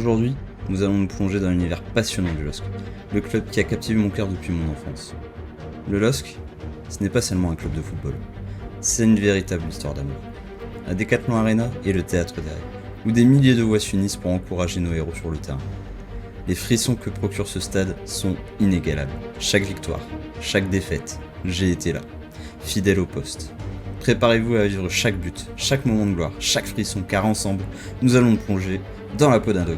Aujourd'hui, nous allons nous plonger dans l'univers passionnant du LOSC, le club qui a captivé mon cœur depuis mon enfance. Le LOSC, ce n'est pas seulement un club de football, c'est une véritable histoire d'amour. La Decathlon Arena est le théâtre des rêves, où des milliers de voix s'unissent pour encourager nos héros sur le terrain. Les frissons que procure ce stade sont inégalables. Chaque victoire, chaque défaite, j'ai été là, fidèle au poste. Préparez-vous à vivre chaque but, chaque moment de gloire, chaque frisson, car ensemble, nous allons nous plonger dans la peau d'un dog.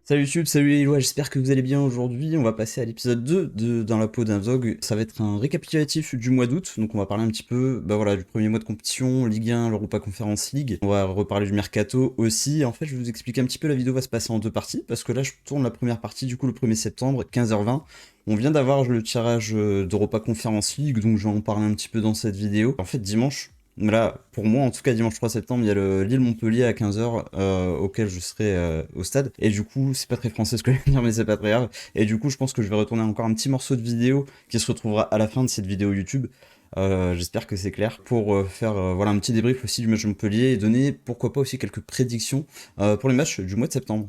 Salut YouTube, salut les Lillois, j'espère que vous allez bien aujourd'hui. On va passer à l'épisode 2 de Dans la peau d'un dog. Ça va être un récapitulatif du mois d'août, donc on va parler un petit peu du premier mois de compétition, Ligue 1, l'Europa Conference League. On va reparler du mercato aussi. En fait, je vais vous expliquer un petit peu, la vidéo va se passer en deux parties, parce que là je tourne la première partie du coup le 1er septembre, 15h20. On vient d'avoir le tirage d'Europa Conference League, donc je vais en parler un petit peu dans cette vidéo. En fait, dimanche, là, pour moi, en tout cas, dimanche 3 septembre, il y a le Lille-Montpellier à 15h auquel je serai au stade. Et du coup, c'est pas très français ce que je vais dire, mais c'est pas très grave. Et du coup, je pense que je vais retourner encore un petit morceau de vidéo qui se retrouvera à la fin de cette vidéo YouTube. J'espère que c'est clair. Pour faire un petit débrief aussi du match de Montpellier et donner, pourquoi pas, aussi quelques prédictions pour les matchs du mois de septembre.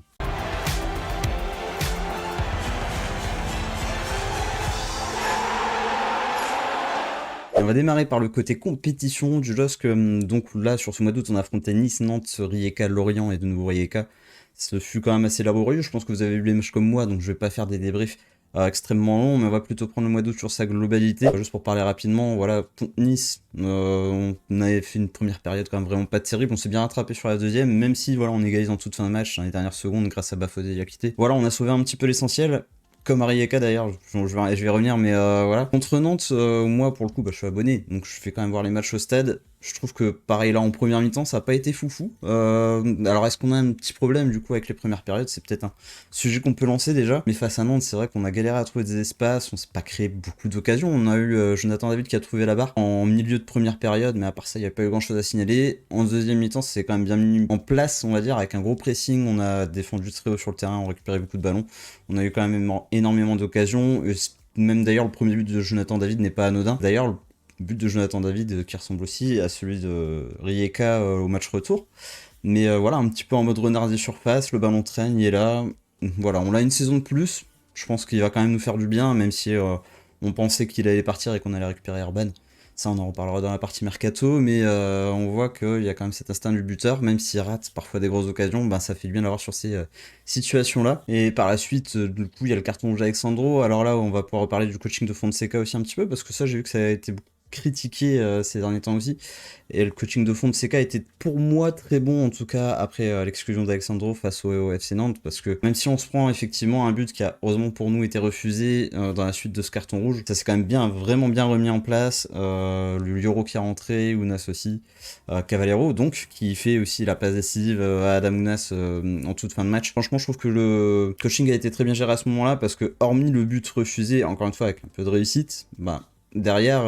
On va démarrer par le côté compétition du LOSC. Donc là, sur ce mois d'août, on affrontait Nice, Nantes, Rijeka, Lorient et de nouveau Rijeka. Ce fut quand même assez laborieux. Je pense que vous avez vu les matchs comme moi, donc je vais pas faire des débriefs extrêmement longs, mais on va plutôt prendre le mois d'août sur sa globalité. Juste pour parler rapidement, voilà, contre Nice, on avait fait une première période quand même vraiment pas terrible. On s'est bien rattrapé sur la deuxième, même si voilà, on égalise en toute fin de match dans les dernières secondes grâce à Bafodé Diakité. Voilà, on a sauvé un petit peu l'essentiel. Comme Rijeka d'ailleurs, je vais revenir, mais voilà. Contre Nantes, moi pour le coup, je suis abonné, donc je fais quand même voir les matchs au stade. Je trouve que pareil là en première mi-temps, ça n'a pas été foufou. Alors est-ce qu'on a un petit problème du coup avec les premières périodes? C'est peut-être un sujet qu'on peut lancer déjà. Mais face à Nantes, c'est vrai qu'on a galéré à trouver des espaces, on s'est pas créé beaucoup d'occasions. On a eu Jonathan David qui a trouvé la barre en milieu de première période, mais à part ça, il n'y a pas eu grand-chose à signaler. En deuxième mi-temps, c'est quand même bien mis en place, on va dire, avec un gros pressing. On a défendu très haut sur le terrain, on récupérait beaucoup de ballons. On a eu quand même énormément d'occasions. Même d'ailleurs, le premier but de Jonathan David n'est pas anodin. D'ailleurs, le but de Jonathan David qui ressemble aussi à celui de Rijeka au match retour. Mais voilà, un petit peu en mode renard des surfaces, le ballon traîne, il est là. Voilà, on a une saison de plus. Je pense qu'il va quand même nous faire du bien, même si on pensait qu'il allait partir et qu'on allait récupérer Erban. Ça, on en reparlera dans la partie mercato, mais on voit qu'il y a quand même cet instinct du buteur, même s'il rate parfois des grosses occasions, ça fait du bien d'avoir sur ces situations-là. Et par la suite, du coup, il y a le carton rouge Alexandro. Alors là, on va pouvoir reparler du coaching de Fonseca aussi un petit peu, parce que ça, j'ai vu que ça a été critiqué ces derniers temps aussi. Et le coaching de Fonseca était pour moi très bon, en tout cas après l'exclusion d'Alexandro face au FC Nantes, parce que même si on se prend effectivement un but qui a heureusement pour nous été refusé dans la suite de ce carton rouge, ça s'est quand même vraiment bien remis en place. Le Lioro qui est rentré, Ounas aussi, Cavallero donc, qui fait aussi la passe décisive à Adam Ounas en toute fin de match. Franchement, je trouve que le coaching a été très bien géré à ce moment-là, parce que hormis le but refusé, encore une fois avec un peu de réussite, derrière,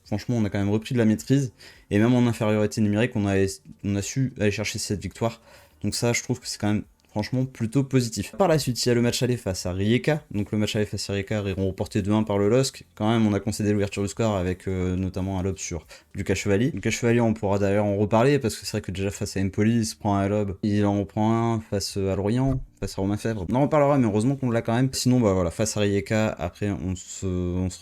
franchement, on a quand même repris de la maîtrise. Et même en infériorité numérique, on a su aller chercher cette victoire. Donc ça, je trouve que c'est quand même, franchement, plutôt positif. Par la suite, il y a le match aller face à Rijeka. Donc le match aller face à Rijeka, ils ont reporté 2-1 par le LOSC. Quand même, on a concédé l'ouverture du score avec notamment un lob sur Lucas Chevalier. Lucas Chevalier, on pourra d'ailleurs en reparler, parce que c'est vrai que déjà face à Empoli, il se prend un lob. Il en reprend un face à Lorient, face à Romain Fèvre. On en reparlera, mais heureusement qu'on l'a quand même. Sinon, voilà, face à Rijeka, après, on se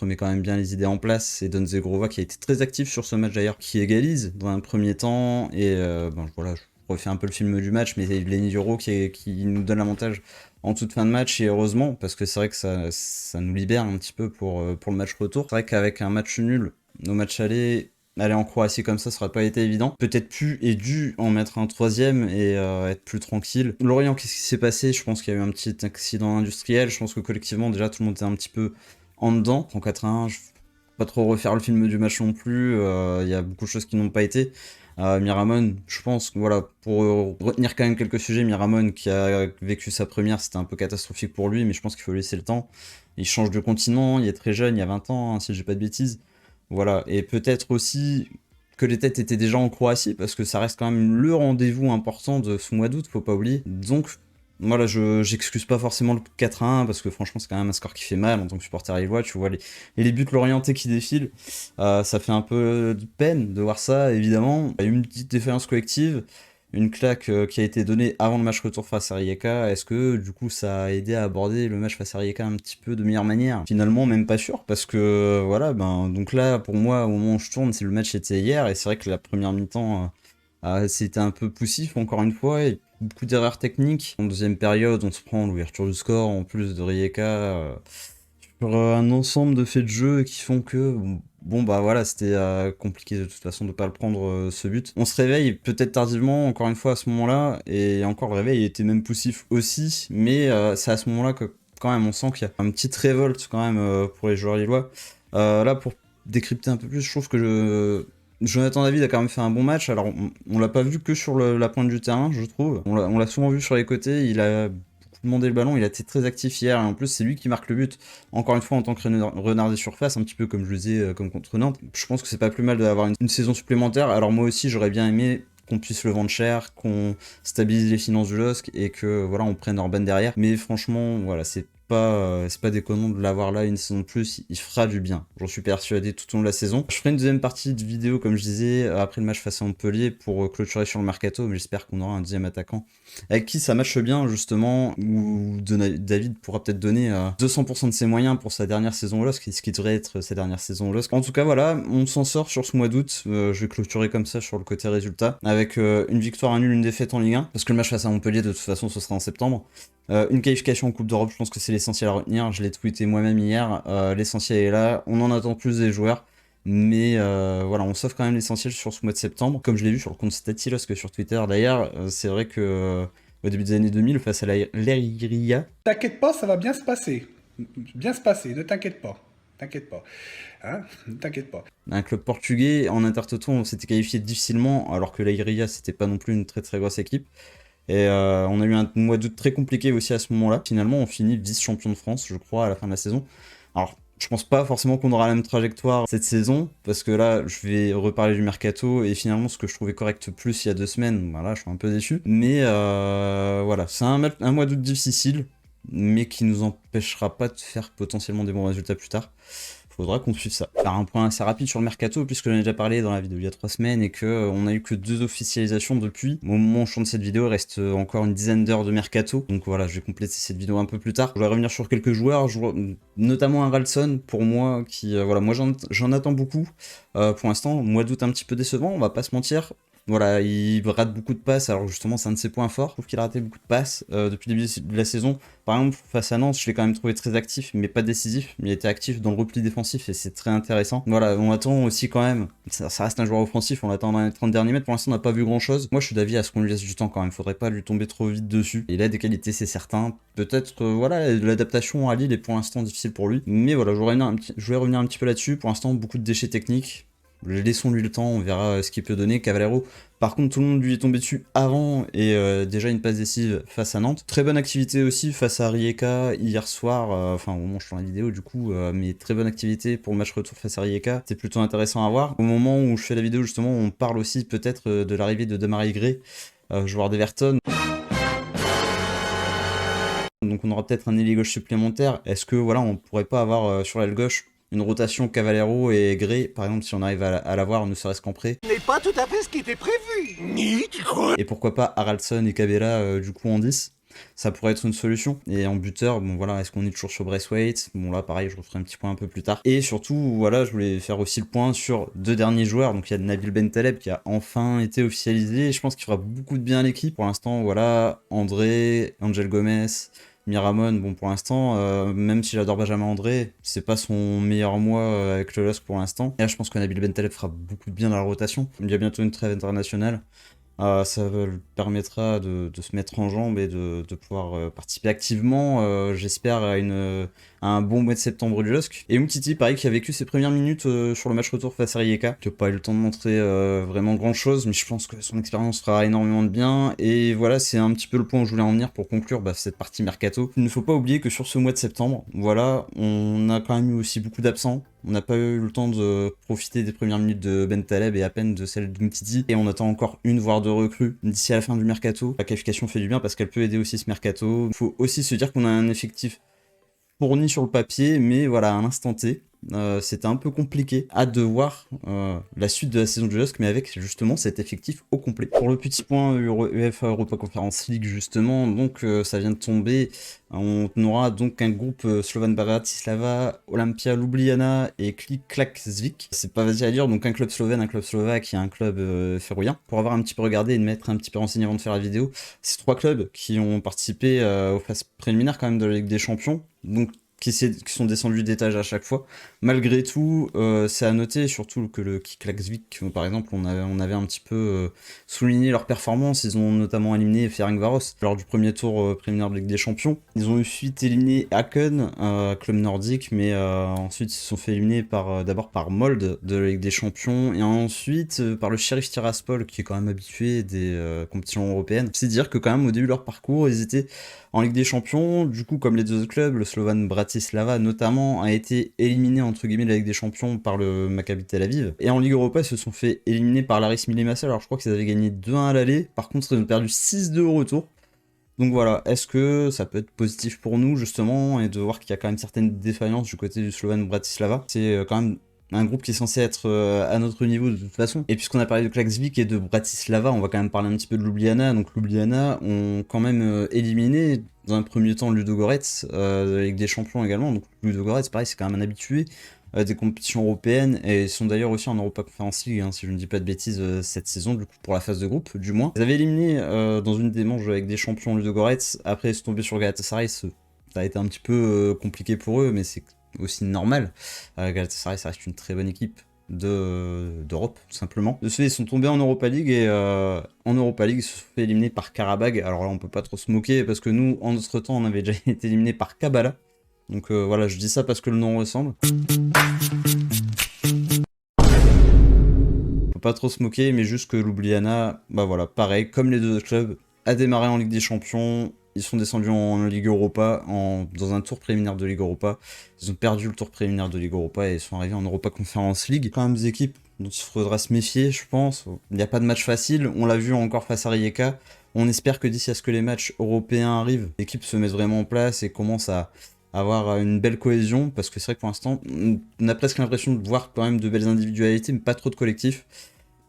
remet quand même bien les idées en place. C'est Don Zegrova qui a été très actif sur ce match d'ailleurs, qui égalise dans un premier temps. Et voilà, je refais un peu le film du match, mais c'est Lenny Duro qui nous donne l'avantage en toute fin de match, et heureusement, parce que c'est vrai que ça nous libère un petit peu pour le match retour. C'est vrai qu'avec un match nul, nos matchs aller en Croatie comme ça aurait pas été évident. Peut-être pu et dû en mettre un troisième et être plus tranquille. Lorient, qu'est-ce qui s'est passé? Je pense qu'il y a eu un petit accident industriel. Je pense que collectivement, déjà, tout le monde était un petit peu en dedans. En 4-1, je vais pas trop refaire le film du match non plus. Il y a beaucoup de choses qui n'ont pas été. Miramon, je pense que voilà, pour retenir quand même quelques sujets, Miramon qui a vécu sa première, c'était un peu catastrophique pour lui, mais je pense qu'il faut lui laisser le temps. Il change de continent, il est très jeune, il y a 20 ans, hein, si j'ai pas de bêtises. Voilà, et peut-être aussi que les têtes étaient déjà en Croatie, parce que ça reste quand même le rendez-vous important de ce mois d'août, faut pas oublier. Donc, voilà, j'excuse pas forcément le 4-1, parce que franchement, c'est quand même un score qui fait mal en tant que supporter lillois. Tu vois les buts lorientais qui défilent, ça fait un peu de peine de voir ça, évidemment. Il y a eu une petite défaillance collective, une claque qui a été donnée avant le match retour face à Rijeka. Est-ce que du coup ça a aidé à aborder le match face à Rijeka un petit peu de meilleure manière? Finalement, même pas sûr, parce que voilà, donc là, pour moi, au moment où je tourne, c'est le match était hier, et c'est vrai que la première mi-temps, c'était un peu poussif, encore une fois, et beaucoup d'erreurs techniques. En deuxième période, on se prend l'ouverture du score, en plus de Rijeka, sur un ensemble de faits de jeu qui font que, bon bah voilà, c'était compliqué de toute façon de pas le prendre, ce but. On se réveille peut-être tardivement, encore une fois, à ce moment-là, et encore le réveil était même poussif aussi, mais c'est à ce moment-là que quand même on sent qu'il y a une petite révolte quand même pour les joueurs lillois. Là, pour décrypter un peu plus, je trouve que Jonathan David a quand même fait un bon match. Alors, on l'a pas vu que sur la pointe du terrain, je trouve. On l'a souvent vu sur les côtés. Il a beaucoup demandé le ballon. Il a été très actif hier. Et en plus, c'est lui qui marque le but. Encore une fois, en tant que renard des surfaces, un petit peu comme je le disais, comme contre Nantes. Je pense que c'est pas plus mal d'avoir une saison supplémentaire. Alors, moi aussi, j'aurais bien aimé qu'on puisse le vendre cher, qu'on stabilise les finances du LOSC et que voilà, on prenne Orban derrière. Mais franchement, voilà, c'est pas déconnant de l'avoir là une saison de plus, il fera du bien. J'en suis persuadé tout au long de la saison. Je ferai une deuxième partie de vidéo, comme je disais, après le match face à Montpellier pour clôturer sur le mercato, mais j'espère qu'on aura un deuxième attaquant avec qui ça matche bien, justement, où David pourra peut-être donner 200% de ses moyens pour sa dernière saison au LOSC, ce qui devrait être sa dernière saison au LOSC. En tout cas, voilà, on s'en sort sur ce mois d'août. Je vais clôturer comme ça sur le côté résultat, avec une victoire, un nul, une défaite en Ligue 1, parce que le match face à Montpellier, de toute façon, ce sera en septembre. Une qualification en Coupe d'Europe, je pense que c'est l'essentiel à retenir. Je l'ai tweeté moi-même hier. L'essentiel est là. On en attend plus des joueurs. Mais voilà, on sauve quand même l'essentiel sur ce mois de septembre. Comme je l'ai vu sur le compte Statilos que sur Twitter. D'ailleurs, c'est vrai que au début des années 2000, face à l'Eriria. T'inquiète pas, ça va bien se passer. Bien se passer, ne t'inquiète pas. T'inquiète pas. Hein, ne t'inquiète pas. Un club portugais, en Intertoto, on s'était qualifié difficilement, alors que l'Eriria, c'était pas non plus une très très grosse équipe. Et on a eu un mois d'août très compliqué aussi à ce moment-là. Finalement, on finit vice-champion de France, je crois, à la fin de la saison. Alors, je pense pas forcément qu'on aura la même trajectoire cette saison, parce que là, je vais reparler du mercato, et finalement, ce que je trouvais correct plus il y a 2 semaines, voilà, je suis un peu déçu. Mais voilà, c'est un mois d'août difficile, mais qui nous empêchera pas de faire potentiellement des bons résultats plus tard. Faudra qu'on suive ça. Faire un point assez rapide sur le mercato, puisque j'en ai déjà parlé dans la vidéo il y a 3 semaines, et que on a eu que 2 officialisations depuis. Au moment où je tourne cette vidéo, il reste encore une dizaine d'heures de mercato, donc voilà, je vais compléter cette vidéo un peu plus tard. Je vais revenir sur quelques joueurs, notamment un Ralston, pour moi, qui, voilà, moi j'en attends beaucoup. Pour l'instant, mois d'août un petit peu décevant, on va pas se mentir. Voilà, il rate beaucoup de passes, alors justement c'est un de ses points forts. Je trouve qu'il a raté beaucoup de passes depuis le début de la saison. Par exemple, face à Nantes, je l'ai quand même trouvé très actif, mais pas décisif. Il était actif dans le repli défensif et c'est très intéressant. Voilà, on attend aussi quand même, ça reste un joueur offensif, on l'attend dans les 30 derniers mètres. Pour l'instant, on n'a pas vu grand chose. Moi, je suis d'avis à ce qu'on lui laisse du temps quand même, faudrait pas lui tomber trop vite dessus. Il a des qualités, c'est certain. Peut-être, voilà, l'adaptation à Lille est pour l'instant difficile pour lui. Mais voilà, je voulais revenir un petit peu là-dessus. Pour l'instant, beaucoup de déchets techniques. Laissons-lui le temps, on verra ce qu'il peut donner. Cavallero, par contre, tout le monde lui est tombé dessus avant et déjà une passe décisive face à Nantes. Très bonne activité aussi face à Rijeka hier soir, enfin au moment où je tourne la vidéo du coup, mais très bonne activité pour le match retour face à Rijeka. C'est plutôt intéressant à voir. Au moment où je fais la vidéo justement, on parle aussi peut-être de l'arrivée de Demarai Gray, joueur d'Everton. Donc on aura peut-être un ailier gauche supplémentaire. Est-ce que voilà, on pourrait pas avoir sur l'aile gauche une rotation Cavallero et Gray, par exemple, si on arrive à l'avoir, ne serait-ce qu'en prêt. Ce n'est pas tout à fait ce qui était prévu. Ni, tu crois? Et pourquoi pas Haraldson et Cabella, du coup, en 10. Ça pourrait être une solution. Et en buteur, bon voilà, est-ce qu'on est toujours sur Braithwaite? Bon là, pareil, je referai un petit point un peu plus tard. Et surtout, voilà, je voulais faire aussi le point sur 2 derniers joueurs. Donc il y a Nabil Bentaleb qui a enfin été officialisé. Et je pense qu'il fera beaucoup de bien à l'équipe. Pour l'instant, voilà, André, Angel Gomez, Miramon, bon pour l'instant, même si j'adore Benjamin André, c'est pas son meilleur mois avec le LOSC pour l'instant. Et là je pense que Nabil Bentaleb fera beaucoup de bien dans la rotation. Il y a bientôt une trêve internationale. Ça lui permettra de se mettre en jambe et de pouvoir participer activement, j'espère, à un bon mois de septembre du LOSC. Et Umtiti, pareil, qui a vécu ses premières minutes sur le match retour face à Rijeka, qui n'a pas eu le temps de montrer vraiment grand chose, mais je pense que son expérience fera énormément de bien. Et voilà, c'est un petit peu le point où je voulais en venir pour conclure cette partie mercato. Il ne faut pas oublier que sur ce mois de septembre, voilà, on a quand même eu aussi beaucoup d'absents. On n'a pas eu le temps de profiter des premières minutes de Bentaleb et à peine de celle d'Umtiti. Et on attend encore une, voire 2 recrues d'ici à la fin du mercato. La qualification fait du bien parce qu'elle peut aider aussi ce mercato. Il faut aussi se dire qu'on a un effectif fourni sur le papier, mais voilà, à l'instant T, c'était un peu compliqué. Hâte de voir la suite de la saison du LOSC, mais avec justement cet effectif au complet. Pour le petit point UEFA Europa Conference League, justement, donc ça vient de tomber. On aura donc un groupe Slovan Bratislava, Olympia Ljubljana et Klik Klak Zvik. C'est pas facile à dire, donc un club slovène, un club slovaque et un club féroïen. Pour avoir un petit peu regardé et de m'être un petit peu renseigné avant de faire la vidéo, c'est 3 clubs qui ont participé aux phases préliminaires quand même de la Ligue des Champions, donc qui sont descendus d'étage à chaque fois. Malgré tout, c'est à noter surtout que le Kiklak-Zvik, par exemple, on avait un petit peu souligné leur performance. Ils ont notamment éliminé Ferencvaros lors du premier tour préliminaire de Ligue des Champions. Ils ont ensuite éliminé Aken, club nordique, mais ensuite ils se sont fait éliminer d'abord par Molde de la Ligue des Champions, et ensuite par le Sheriff Tiraspol, qui est quand même habitué des compétitions européennes. C'est dire que quand même au début de leur parcours, ils étaient en Ligue des Champions. Du coup, comme les deux autres clubs, le Slovan Bratislava notamment a été éliminé entre guillemets de la Ligue des Champions par le Maccabi Tel Aviv. Et en Ligue Europa, ils se sont fait éliminer par l'Aris Limassol. Alors je crois qu'ils avaient gagné 2-1 à l'aller. Par contre, ils ont perdu 6-2 au retour. Donc voilà, est-ce que ça peut être positif pour nous justement, et de voir qu'il y a quand même certaines défaillances du côté du Slovan Bratislava. C'est quand même un groupe qui est censé être à notre niveau de toute façon. Et puisqu'on a parlé de Klaksvik et de Bratislava, on va quand même parler un petit peu de Ljubljana. Donc Ljubljana ont quand même éliminé dans un premier temps Ludogorets de la Ligue des Champions également. Donc Ludogorets, pareil, c'est quand même un habitué des compétitions européennes, et sont d'ailleurs aussi en Europa Conference League, si je ne dis pas de bêtises, cette saison, du coup pour la phase de groupe du moins. Ils avaient éliminé dans une des manches avec des champions Ludogorets. Après ils sont tombés sur Galatasaray, ça a été un petit peu compliqué pour eux, mais c'est aussi normal. Galatasaray, ça reste une très bonne équipe d'Europe, tout simplement. De ce fait, ils sont tombés en Europa League, et en Europa League, ils se sont fait éliminer par Karabag. Alors là, on peut pas trop se moquer, parce que nous, en notre temps, on avait déjà été éliminés par Kabbalah. Donc voilà, je dis ça parce que le nom ressemble. Faut pas trop se moquer, mais juste que Ljubljana, bah voilà, pareil, comme les deux autres clubs, a démarré en Ligue des Champions. Ils sont descendus en Ligue Europa, dans un tour préliminaire de Ligue Europa. Ils ont perdu le tour préliminaire de Ligue Europa et sont arrivés en Europa Conference League. Quand même des équipes dont il faudra se méfier, je pense. Il n'y a pas de match facile. On l'a vu encore face à Rijeka. On espère que d'ici à ce que les matchs européens arrivent, l'équipe se mette vraiment en place et commence à avoir une belle cohésion, parce que c'est vrai que pour l'instant, on a presque l'impression de voir quand même de belles individualités, mais pas trop de collectifs.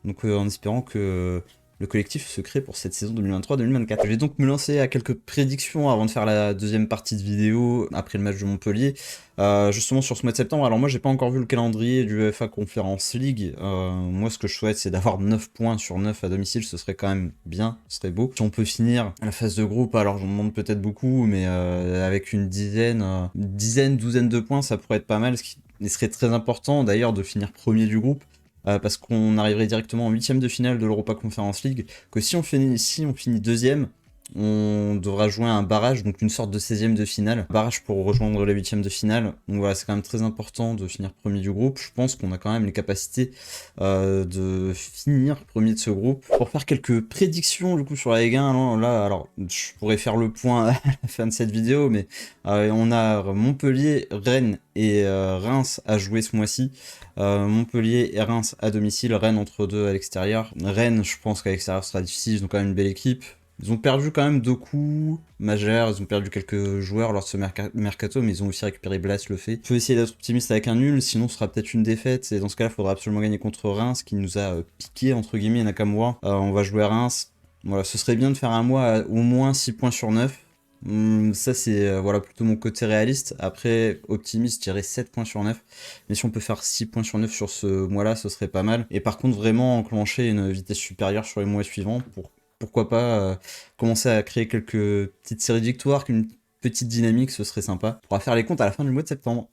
Donc en espérant que le collectif se crée pour cette saison 2023-2024. Je vais donc me lancer à quelques prédictions avant de faire la deuxième partie de vidéo après le match de Montpellier. Justement sur ce mois de septembre, alors moi j'ai pas encore vu le calendrier du UEFA Conference League. Moi ce que je souhaite, c'est d'avoir 9 points sur 9 à domicile, ce serait quand même bien, ce serait beau. Si on peut finir la phase de groupe, alors j'en demande peut-être beaucoup, mais avec une douzaine de points, ça pourrait être pas mal, ce qui serait très important d'ailleurs de finir premier du groupe. Parce qu'on arriverait directement en 8ème de finale de l'Europa Conference League, que si on finit deuxième, on devra jouer un barrage, donc une sorte de 16ème de finale, barrage pour rejoindre les 8ème de finale. Donc voilà, c'est quand même très important de finir premier du groupe. Je pense qu'on a quand même les capacités de finir premier de ce groupe. Pour faire quelques prédictions du coup sur la Ligue 1, là, alors je pourrais faire le point à la fin de cette vidéo, mais on a Montpellier, Rennes et Reims à jouer ce mois-ci. Montpellier et Reims à domicile, Rennes entre deux à l'extérieur. Rennes, je pense qu'à l'extérieur ce sera difficile, ils ont quand même une belle équipe. Ils ont perdu quand même Doku, Magère, ils ont perdu quelques joueurs lors de ce mercato, mais ils ont aussi récupéré Blas le fait. On peut essayer d'être optimiste avec un nul, sinon ce sera peut-être une défaite, et dans ce cas-là, il faudra absolument gagner contre Reims, qui nous a piqué, entre guillemets, Nakamura. On va jouer à Reims. Voilà, ce serait bien de faire un mois à au moins 6 points sur 9. Ça c'est voilà, plutôt mon côté réaliste. Après optimiste, je dirais 7 points sur 9, mais si on peut faire 6 points sur 9 sur ce mois là, ce serait pas mal. Et par contre vraiment enclencher une vitesse supérieure sur les mois suivants, pourquoi pas commencer à créer quelques petites séries de victoires, qu'une petite dynamique, ce serait sympa. On pourra faire les comptes à la fin du mois de septembre.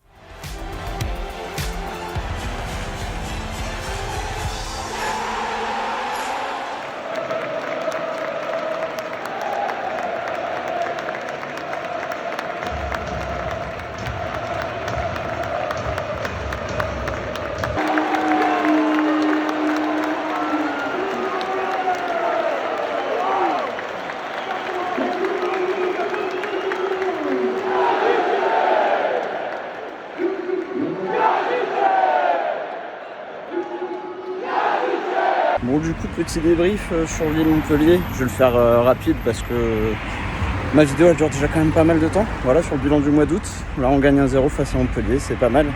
Bon du coup petit débrief sur Lille-Montpellier, je vais le faire rapide parce que ma vidéo elle dure déjà quand même pas mal de temps. Voilà, sur le bilan du mois d'août, là on gagne 1-0 face à Montpellier, c'est pas mal.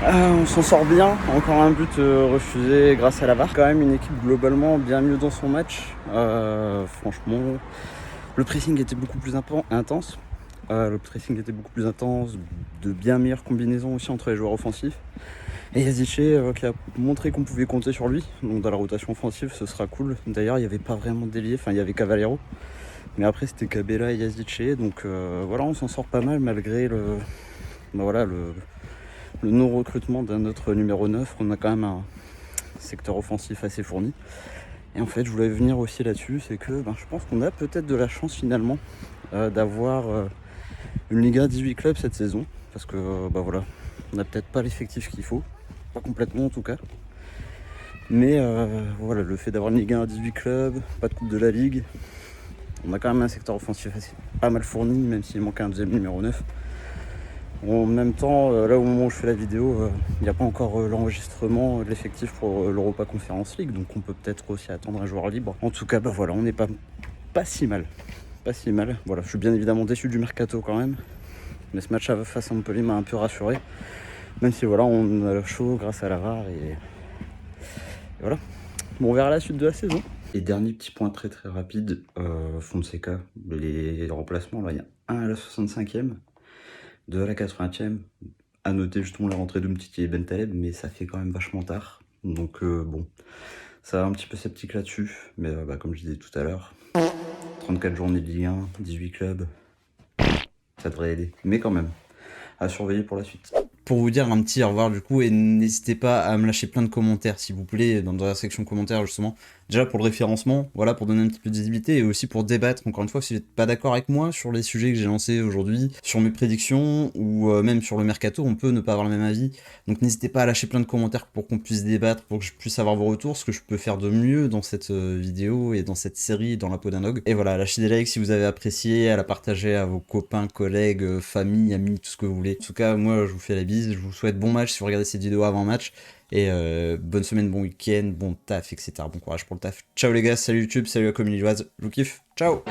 On s'en sort bien, encore un but refusé grâce à la VAR. Quand même une équipe globalement bien mieux dans son match. Franchement, le pressing était beaucoup plus intense. De bien meilleures combinaisons aussi entre les joueurs offensifs. Et Yazice qui a montré qu'on pouvait compter sur lui. Donc dans la rotation offensive, ce sera cool. D'ailleurs, il n'y avait pas vraiment d'ailier, enfin il y avait Cavallero. Mais après c'était Cabella et Yazice. Donc voilà, on s'en sort pas mal malgré le non-recrutement d'un autre numéro 9. On a quand même un secteur offensif assez fourni. Et en fait, je voulais venir aussi là-dessus, c'est que je pense qu'on a peut-être de la chance finalement d'avoir une Ligue 1 18 clubs cette saison. Parce que voilà, on n'a peut-être pas l'effectif qu'il faut. Pas complètement en tout cas. Mais voilà, le fait d'avoir une Ligue 1 à 18 clubs, pas de coupe de la Ligue, on a quand même un secteur offensif assez pas mal fourni, même s'il manque un deuxième numéro 9. En même temps, là au moment où je fais la vidéo, il n'y a pas encore l'enregistrement de l'effectif pour l'Europa Conference League, donc on peut peut-être aussi attendre un joueur libre. En tout cas, voilà, on n'est pas si mal. Pas si mal. Voilà, je suis bien évidemment déçu du mercato quand même. Mais ce match face à Montpellier m'a un peu rassuré. Même si voilà, on a chaud grâce à la VAR et voilà. Bon, on verra la suite de la saison. Et dernier petit point très très rapide, Fonseca, les remplacements, là il y a un à la 65e. De la 80e, à noter justement la rentrée de Mtiti et Bentaleb, mais ça fait quand même vachement tard. Donc bon, ça va un petit peu sceptique là-dessus. Mais comme je disais tout à l'heure, 34 journées de Ligue 1, 18 clubs, ça devrait aider. Mais quand même, à surveiller pour la suite. Pour vous dire un petit au revoir du coup, et n'hésitez pas à me lâcher plein de commentaires s'il vous plaît, dans la section commentaires justement. Déjà pour le référencement, voilà, pour donner un petit peu de visibilité, et aussi pour débattre, encore une fois, si vous n'êtes pas d'accord avec moi sur les sujets que j'ai lancés aujourd'hui, sur mes prédictions, ou même sur le mercato, on peut ne pas avoir le même avis. Donc n'hésitez pas à lâcher plein de commentaires pour qu'on puisse débattre, pour que je puisse avoir vos retours, ce que je peux faire de mieux dans cette vidéo et dans cette série, dans la peau d'un dog. Et voilà, lâchez des likes si vous avez apprécié, à la partager à vos copains, collègues, famille, amis, tout ce que vous voulez. En tout cas, moi je vous fais la bise, je vous souhaite bon match si vous regardez cette vidéo avant match. Et bonne semaine, bon week-end, bon taf, etc. Bon courage pour le taf. Ciao les gars, salut YouTube, salut la communauté, je vous kiffe, ciao.